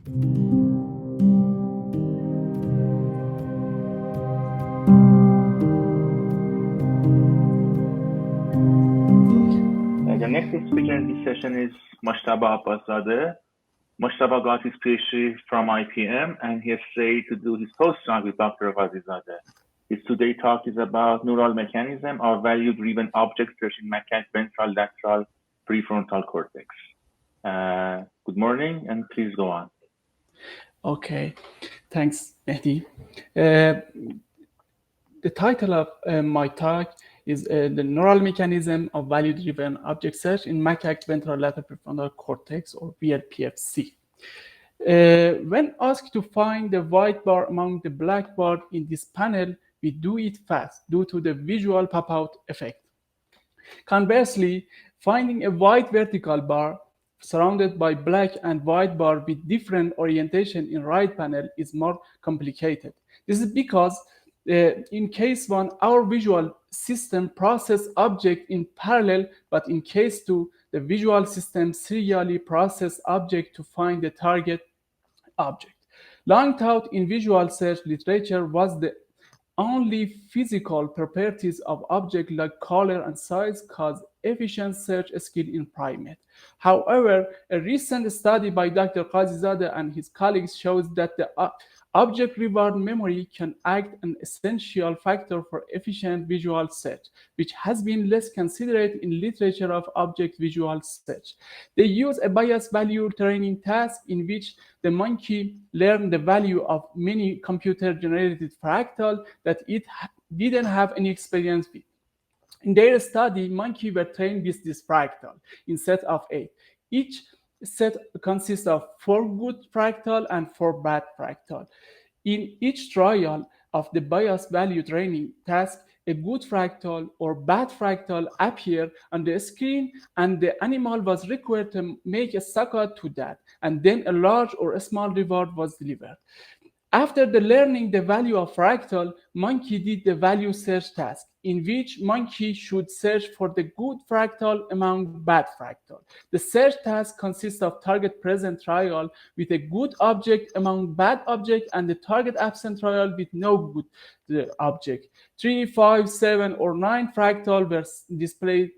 The next speaker in this session is Mojtaba Abbaszadeh. Mojtaba got his PhD from IPM and he has stayed to do his postdoc with Dr. Abbaszadeh. His today talk is about neural mechanism of value-driven object search in macaque ventral lateral prefrontal cortex. Good morning, and please go on. Okay, thanks, Mehdi. The title of my talk is The Neural Mechanism of Value-Driven Object Search in Macaque Ventral Lateral Prefrontal Cortex, or VLPFC. When asked to find the white bar among the black bar in this panel, we do it fast due to the visual pop-out effect. Conversely, finding a white vertical bar surrounded by black and white bar with different orientation in right panel is more complicated. This is because in case 1, our visual system process object in parallel, but in case 2, the visual system serially process object to find the target object. Long thought in visual search literature was the only physical properties of objects like color and size cause efficient search skill in primate. However, a recent study by Dr. Abbaszadeh and his colleagues shows that the object reward memory can act an essential factor for efficient visual search, which has been less considered in literature of object visual search. They use a bias value training task in which the monkey learned the value of many computer-generated fractals that it didn't have any experience with. In their study, monkeys were trained with this fractal in set of 8. Each set consists of 4 good fractal and 4 bad fractal. In each trial of the bias value training task, a good fractal or bad fractal appeared on the screen, and the animal was required to make a sucker to that, and then a large or a small reward was delivered. After the learning the value of fractal, monkey did the value search task, in which monkey should search for the good fractal among bad fractal. The search task consists of target present trial with a good object among bad object and the target absent trial with no good object. 3, 5, 7, or 9 fractal were displayed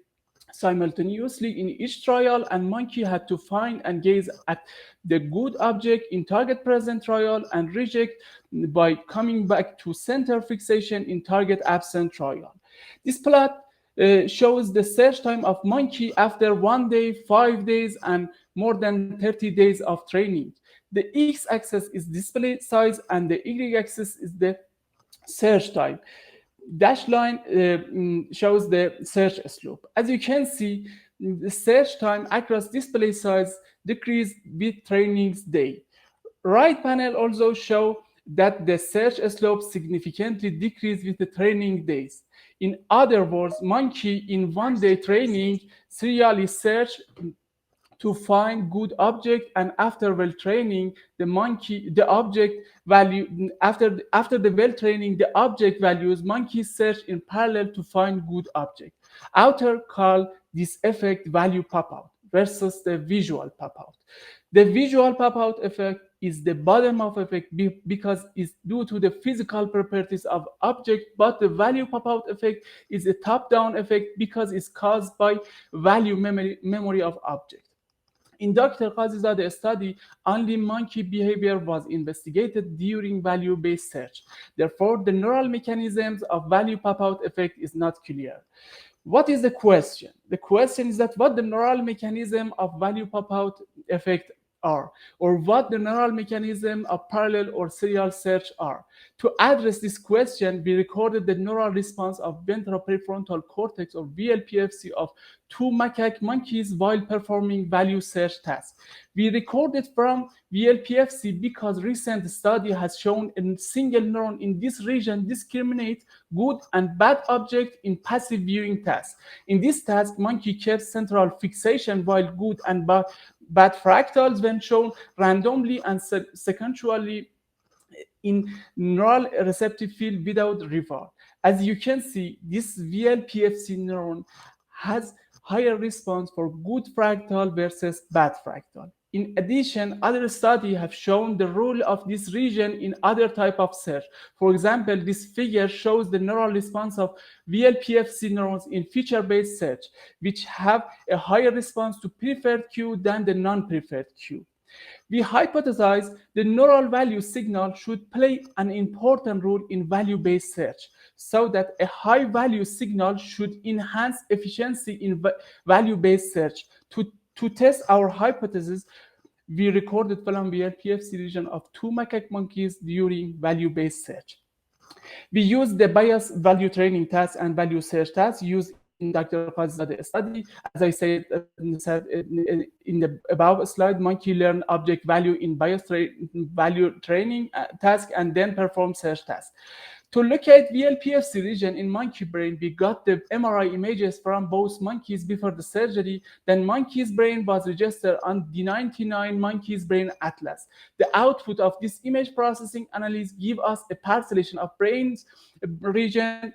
simultaneously in each trial, and monkey had to find and gaze at the good object in target present trial and reject by coming back to center fixation in target absent trial. This plot shows the search time of monkey after 1 day, 5 days, and more than 30 days of training. The x-axis is display size and the y-axis is the search time. Dash line shows the search slope. As you can see, the search time across display size decreased with training's day. Right panel also show that the search slope significantly decreased with the training days. In other words, monkey in 1 day training serially search to find good object, and after well training the object value after the well training the object values monkey search in parallel to find good object. Author call this effect value pop out versus the visual pop out. The visual pop out effect is the bottom of effect because it's due to the physical properties of object, but the value pop out effect is a top down effect because it's caused by value memory of object. In Dr. Abbaszadeh's study, only monkey behavior was investigated during value-based search. Therefore, the neural mechanisms of value pop-out effect is not clear. What is the question? The question is that what the neural mechanism of value pop-out effect are, or what the neural mechanism of parallel or serial search are. To address this question, we recorded the neural response of ventral prefrontal cortex, or VLPFC, of 2 macaque monkeys while performing value search tasks. We recorded from VLPFC because recent study has shown a single neuron in this region discriminate good and bad object in passive viewing tasks. In this task, monkey kept central fixation while good and bad fractals when shown randomly and sequentially in neural receptive field without reward. As you can see, this VLPFC neuron has higher response for good fractal versus bad fractal. In addition, other studies have shown the role of this region in other type of search. For example, this figure shows the neural response of VLPFC neurons in feature-based search, which have a higher response to preferred cue than the non-preferred cue. We hypothesize the neural value signal should play an important role in value-based search, so that a high-value signal should enhance efficiency in value-based search. To test our hypothesis, we recorded Columbia PFC region of 2 macaque monkeys during value-based search. We used the bias value training task and value search task used in Dr. Abbaszadeh's study. As I said in the above slide, monkey learn object value in bias value training task and then perform search task. To locate VLPFC region in monkey brain, we got the MRI images from both monkeys before the surgery. Then monkey's brain was registered on the 99 monkeys brain atlas. The output of this image processing analysis give us a parcellation of brains region,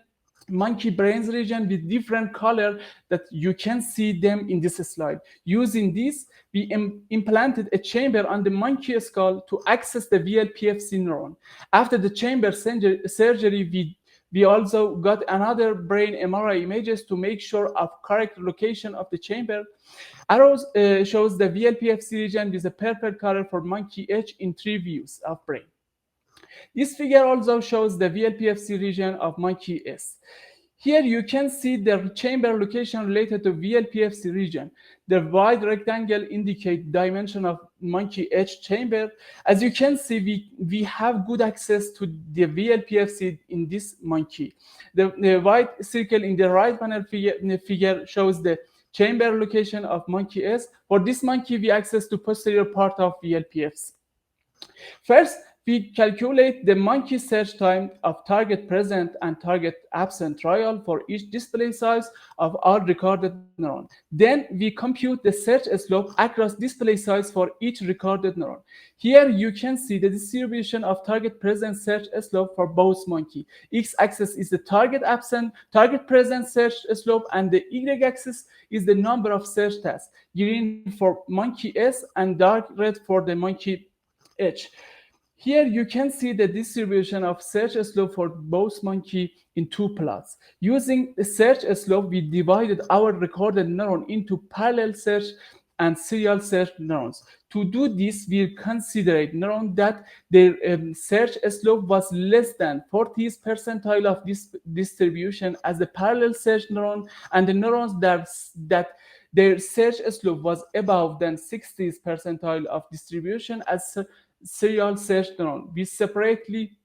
monkey brains region with different color that you can see them in this slide. Using this, we implanted a chamber on the monkey skull to access the VLPFC neuron. After the chamber surgery, we also got another brain MRI images to make sure of correct location of the chamber. Arrows shows the VLPFC region with a purple color for monkey H in 3 views of brain. This figure also shows the VLPFC region of monkey S. Here you can see the chamber location related to VLPFC region. The wide rectangle indicates dimension of monkey H chamber. As you can see, we have good access to the VLPFC in this monkey. The white circle in the right panel figure shows the chamber location of monkey S. For this monkey, we access to posterior part of VLPFC. First, we calculate the monkey search time of target present and target absent trial for each display size of our recorded neuron. Then we compute the search slope across display size for each recorded neuron. Here you can see the distribution of target present search slope for both monkey. X-axis is the target present search slope, and the Y-axis is the number of search tasks, green for monkey S and dark red for the monkey H. Here you can see the distribution of search slope for both monkey in 2 plots. Using the search slope, we divided our recorded neuron into parallel search and serial search neurons. To do this, we considered neurons that their search slope was less than 40th percentile of this distribution as the parallel search neuron, and the neurons that their search slope was above than 60th percentile of distribution as serial search neuron. We separately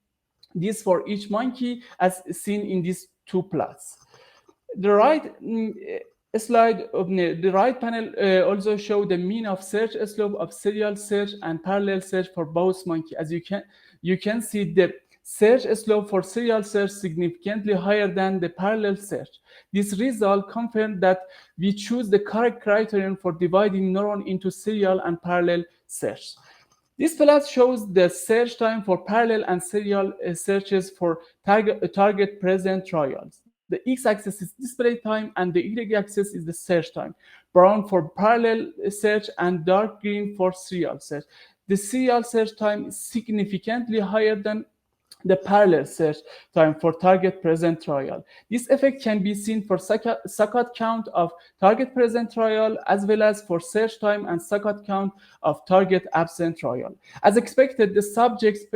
this for each monkey as seen in these 2 plots. The right slide of the right panel also show the mean of search slope of serial search and parallel search for both monkey. As you can see, the search slope for serial search significantly higher than the parallel search. This result confirmed that we choose the correct criterion for dividing neuron into serial and parallel search. This plot shows the search time for parallel and serial searches for target present trials. The x-axis is display time and the y-axis is the search time. Brown for parallel search and dark green for serial search. The serial search time is significantly higher than the parallel search time for target present trial. This effect can be seen for saccade count of target present trial as well as for search time and saccade count of target absent trial. As expected, the subject's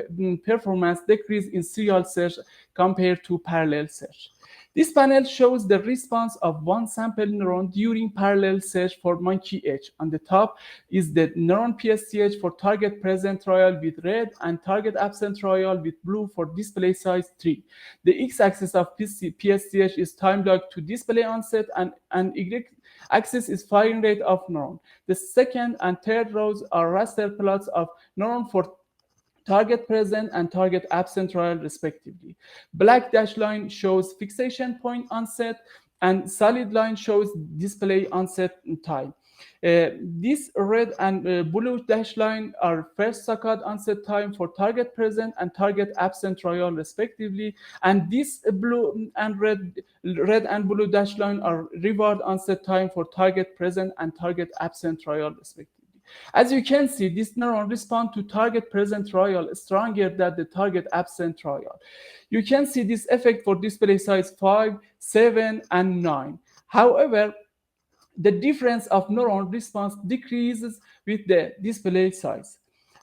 performance decreased in serial search compared to parallel search. This panel shows the response of one sample neuron during parallel search for monkey H. On the top is the neuron PSTH for target present trial with red and target absent trial with blue for display size 3. The x-axis of PSTH is time log to display onset and y-axis is firing rate of neuron. The second and third rows are raster plots of neuron for target present and target absent trial respectively. Black dashed line shows fixation point onset and solid line shows display onset time. This red and blue dashed line are first saccade onset time for target present and target absent trial respectively, and this blue and red and blue dashed line are reward onset time for target present and target absent trial respectively. As you can see, this neuron responds to target present trial stronger than the target absent trial. You can see this effect for display size 5, 7, and 9. However, the difference of neuron response decreases with the display size.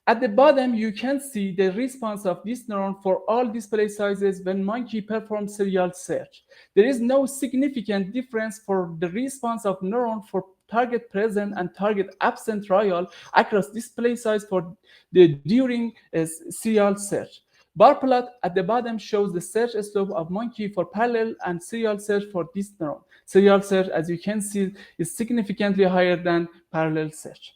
At the bottom, you can see the response of this neuron for all display sizes when monkey performs serial search. There is no significant difference for the response of neuron for target present and target absent trial across display size for the during serial search. Bar plot at the bottom shows the search slope of monkey for parallel and serial search for this neuron. Serial search, as you can see, is significantly higher than parallel search.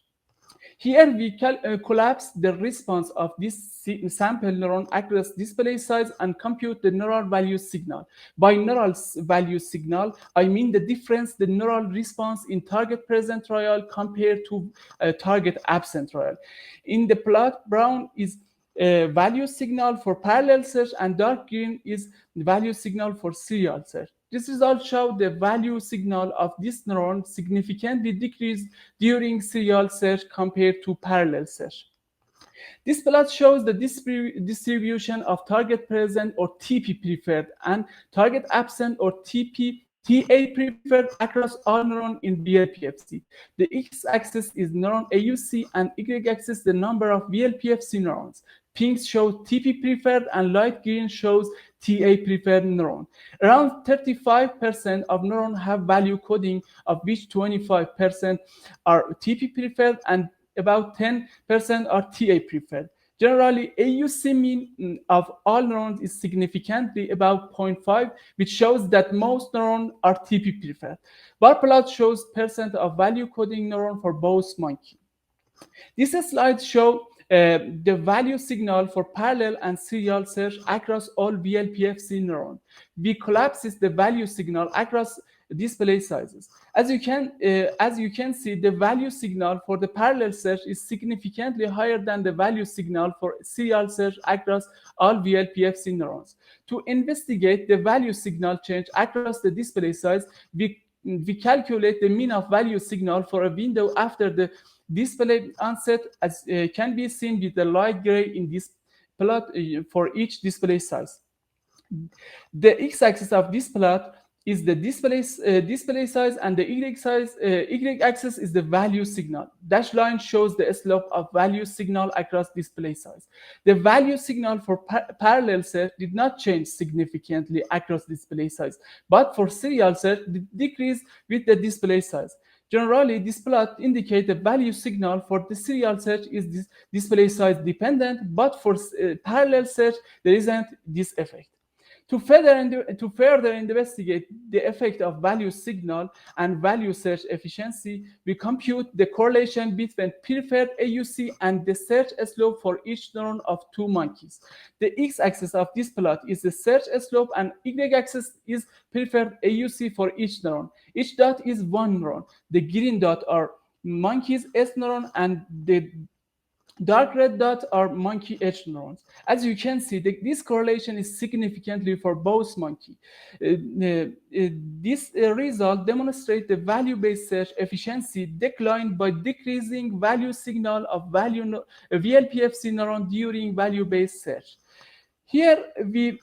Here we collapse the response of this sample neuron across display size and compute the neural value signal. By neural value signal, I mean the difference the neural response in target present trial compared to target absent trial. In the plot, brown is value signal for parallel search and dark green is value signal for serial search. This result show the value signal of this neuron significantly decreased during serial search compared to parallel search. This plot shows the distribution of target present or TP preferred and target absent or TA preferred across all neurons in VLPFC. The x-axis is neuron AUC and y-axis the number of VLPFC neurons. Pink shows TP preferred and light green shows TA preferred neuron. Around 35% of neurons have value coding, of which 25% are TP preferred and about 10% are TA preferred. Generally, AUC mean of all neurons is significantly above 0.5, which shows that most neurons are TP preferred. Bar plot shows percent of value coding neuron for both monkey. This slide shows the value signal for parallel and serial search across all VLPFC neurons. We collapses the value signal across display sizes. As you can see, the value signal for the parallel search is significantly higher than the value signal for serial search across all VLPFC neurons. To investigate the value signal change across the display size, we calculate the mean of value signal for a window after the display onset, as can be seen with the light gray in this plot for each display size. The x-axis of this plot is the display size, and the y-axis is the value signal. Dashed line shows the slope of value signal across display size. The value signal for parallel search did not change significantly across display size, but for serial search, it decreased with the display size. Generally, this plot indicates the value signal for the serial search is display size dependent, but for parallel search, there isn't this effect. To further investigate the effect of value signal and value search efficiency, we compute the correlation between preferred AUC and the search slope for each neuron of two monkeys. The x-axis of this plot is the search slope and y-axis is preferred AUC for each neuron. Each dot is one neuron. The green dot are monkey's S neuron and the dark red dots are monkey H neurons. As you can see, this correlation is significantly for both monkey. This result demonstrates the value-based search efficiency declined by decreasing value signal of VLPFC neuron during value-based search. Here we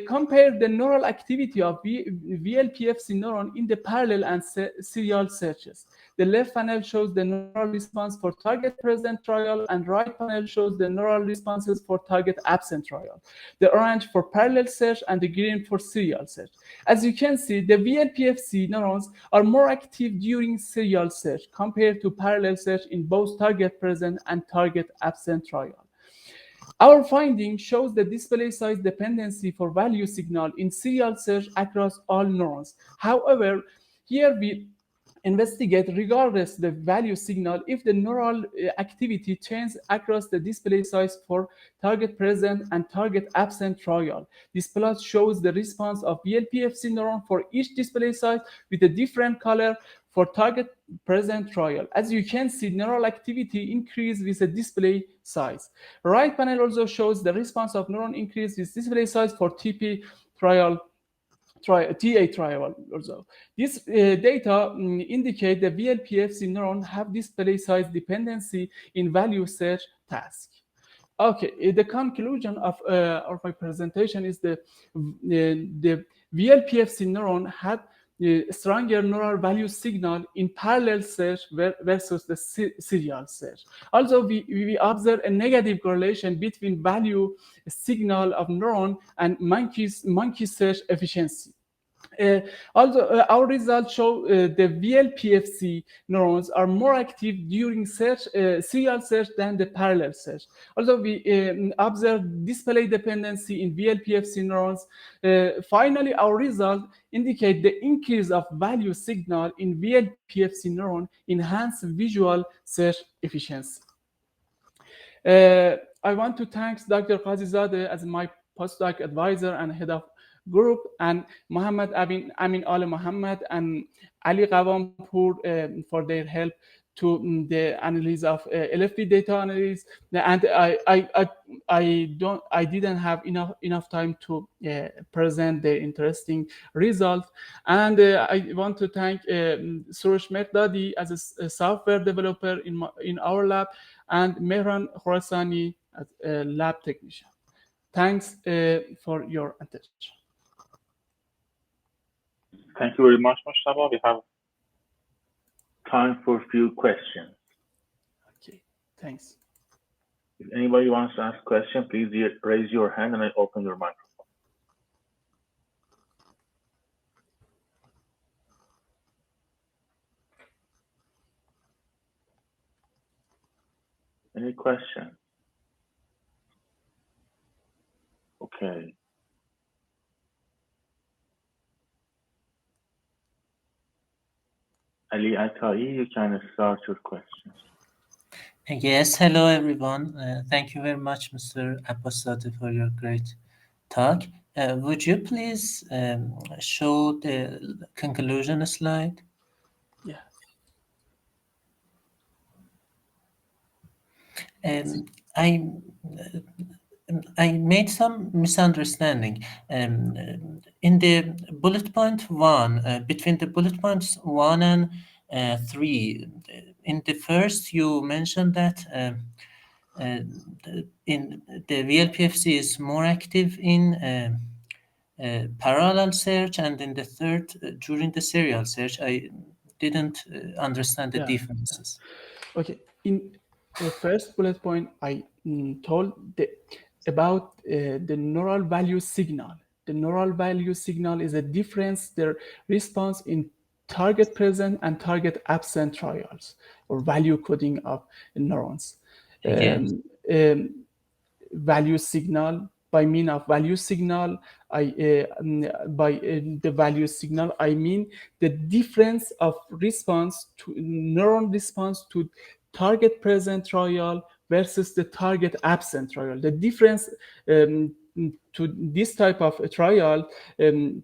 compare the neural activity of VLPFC neuron in the parallel and serial searches. The left panel shows the neural response for target present trial, and right panel shows the neural responses for target absent trial. The orange for parallel search and the green for serial search. As you can see, the VLPFC neurons are more active during serial search compared to parallel search in both target present and target absent trial. Our finding shows the display size dependency for value signal in serial search across all neurons. However, here we investigate regardless the value signal if the neural activity changes across the display size for target present and target absent trial. This plot shows the response of VLPFC neuron for each display size with a different color for target present trial. As you can see, neural activity increase with a display size. Right panel also shows the response of neuron increase with display size for TP trial TA trial also. This data indicate the VLPFC neuron have display size dependency in value search task. Okay, the conclusion of my presentation is the VLPFC neuron had stronger neural value signal in parallel search versus the serial search. Also, we observe a negative correlation between value signal of neuron and monkey search efficiency. Also, our results show the VLPFC neurons are more active during serial search than the parallel search. Also, we observe display dependency in VLPFC neurons. Finally, our results indicate the increase of value signal in VLPFC neuron enhance visual search efficiency. I want to thank Dr. Abbaszadeh as my postdoc advisor and head of group, and Mohammed Amin Al Mohammed and Ali Qawampour for their help to the analysis of LFP data analysis. And I didn't have enough time to present the interesting result. And I want to thank Suresh Mehrdadi as a software developer in our lab, and Mehran Khorasani as a lab technician. Thanks for your attention. Thank you very much, Mojtaba. We have time for a few questions. Okay, thanks. If anybody wants to ask a question, please raise your hand and I open your microphone. Any questions? Okay. Ali Atai, you can start your questions. Yes, hello everyone. Thank you very much, Mr. Abbaszadeh, for your great talk. Would you please show the conclusion slide? Yeah. I made some misunderstanding. In the bullet point 1, between the bullet points 1 and 3, in the first you mentioned that in the VLPFC is more active in parallel search, and in the third, during the serial search. I didn't understand the differences. Okay, in the first bullet point, I told about the neural value signal. The neural value signal is a difference, the response in target present and target absent trials, or value coding of neurons. Yes. Value signal, by mean of value signal, the value signal, I mean the difference of response to neuron response to target present trial versus the target absent trial. The difference to this type of trial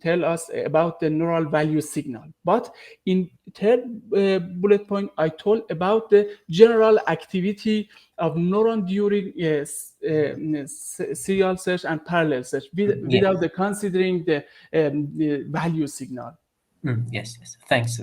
tell us about the neural value signal. But in third bullet point, I told about the general activity of neuron during serial search and parallel search without the considering the value signal. Yes. Thanks.